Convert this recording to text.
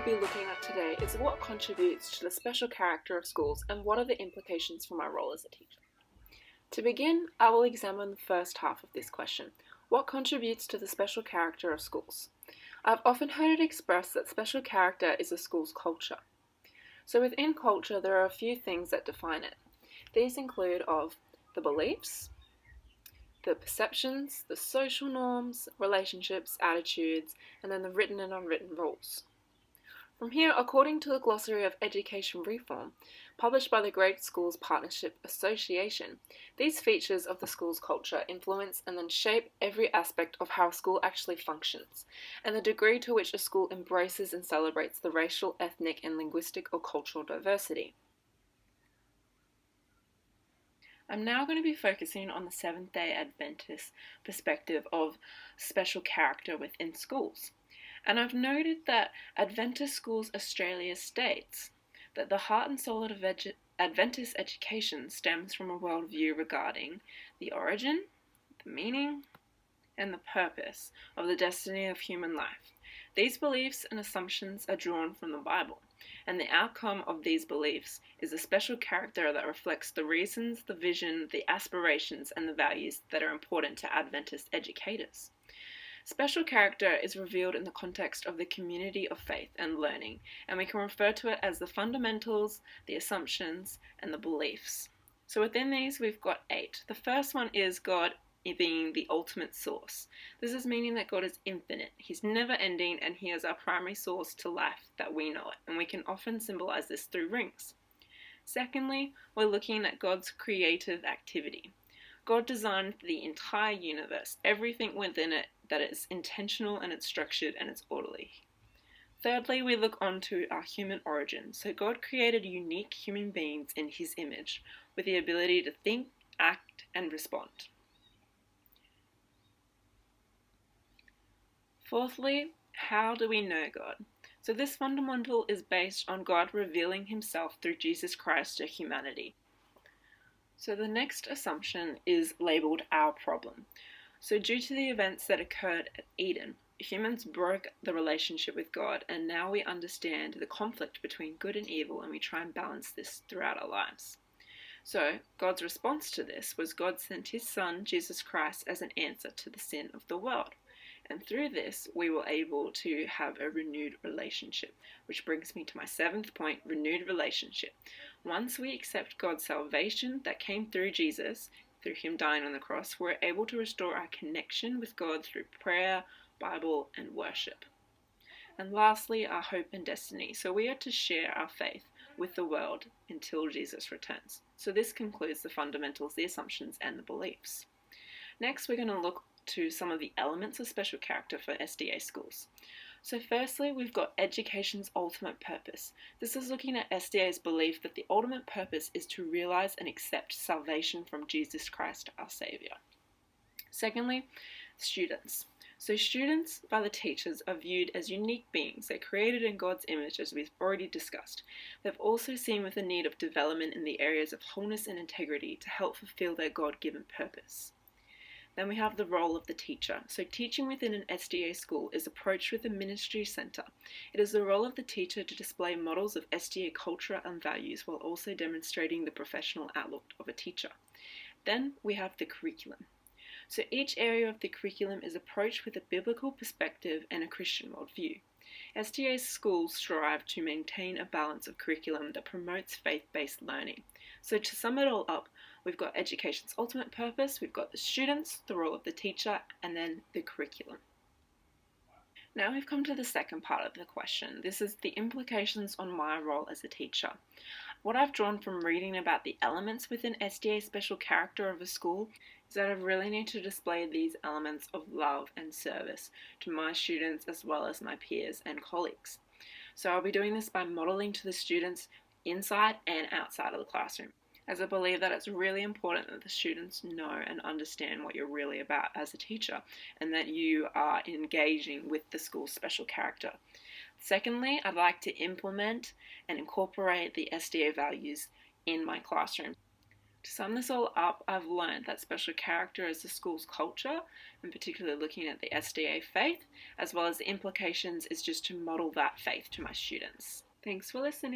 will be looking at today is what contributes to the special character of schools and what are the implications for my role as a teacher. To begin, I will examine the first half of this question. What contributes to the special character of schools? I've often heard it expressed that special character is a school's culture. So within culture, there are a few things that define it. These include of the beliefs, the perceptions, the social norms, relationships, attitudes, and then the written and unwritten rules. From here, according to the Glossary of Education Reform, published by the Great Schools Partnership Association, these features of the school's culture influence and then shape every aspect of how a school actually functions, and the degree to which a school embraces and celebrates the racial, ethnic, and linguistic or cultural diversity. I'm now going to be focusing on the Seventh-day Adventist perspective of special character within schools. And I've noted that Adventist Schools Australia states that the heart and soul of Adventist education stems from a worldview regarding the origin, the meaning, and the purpose of the destiny of human life. These beliefs and assumptions are drawn from the Bible, and the outcome of these beliefs is a special character that reflects the reasons, the vision, the aspirations, and the values that are important to Adventist educators. Special character is revealed in the context of the community of faith and learning, and we can refer to it as the fundamentals, the assumptions, and the beliefs. So within these, we've got 8. The first one is God being the ultimate source. This is meaning that God is infinite. He's never ending, and He is our primary source to life that we know it, and we can often symbolize this through rings. Secondly, we're looking at God's creative activity. God designed the entire universe, everything within it that is intentional and it's structured and it's orderly. Thirdly, we look on to our human origin. So God created unique human beings in His image with the ability to think, act, and respond. Fourthly, how do we know God? So this fundamental is based on God revealing Himself through Jesus Christ to humanity. So the next assumption is labeled our problem. So due to the events that occurred at Eden, humans broke the relationship with God, and now we understand the conflict between good and evil, and we try and balance this throughout our lives. So God's response to this was God sent His Son, Jesus Christ, as an answer to the sin of the world. And through this, we were able to have a renewed relationship, which brings me to my 7th point, renewed relationship. Once we accept God's salvation that came through Jesus, through Him dying on the cross, we're able to restore our connection with God through prayer, Bible, and worship. And lastly, our hope and destiny. So we are to share our faith with the world until Jesus returns. So this concludes the fundamentals, the assumptions, and the beliefs. Next, we're going to look to some of the elements of special character for SDA schools. So firstly, we've got education's ultimate purpose. This is looking at SDA's belief that the ultimate purpose is to realize and accept salvation from Jesus Christ, our Savior. Secondly, students. So students, by the teachers, are viewed as unique beings. They're created in God's image, as we've already discussed. They've also seen with the need of development in the areas of wholeness and integrity to help fulfill their God-given purpose. Then we have the role of the teacher. So teaching within an SDA school is approached with a ministry center. It is the role of the teacher to display models of SDA culture and values while also demonstrating the professional outlook of a teacher. Then we have the curriculum. So each area of the curriculum is approached with a biblical perspective and a Christian worldview. SDA schools strive to maintain a balance of curriculum that promotes faith-based learning. So to sum it all up, we've got education's ultimate purpose, we've got the students, the role of the teacher, and then the curriculum. Now we've come to the second part of the question. This is the implications on my role as a teacher. What I've drawn from reading about the elements within SDA special character of a school is that I really need to display these elements of love and service to my students as well as my peers and colleagues. So I'll be doing this by modeling to the students inside and outside of the classroom, as I believe that it's really important that the students know and understand what you're really about as a teacher and that you are engaging with the school's special character. Secondly, I'd like to implement and incorporate the SDA values in my classroom. To sum this all up, I've learned that special character is the school's culture, and particularly looking at the SDA faith, as well as the implications is just to model that faith to my students. Thanks for listening.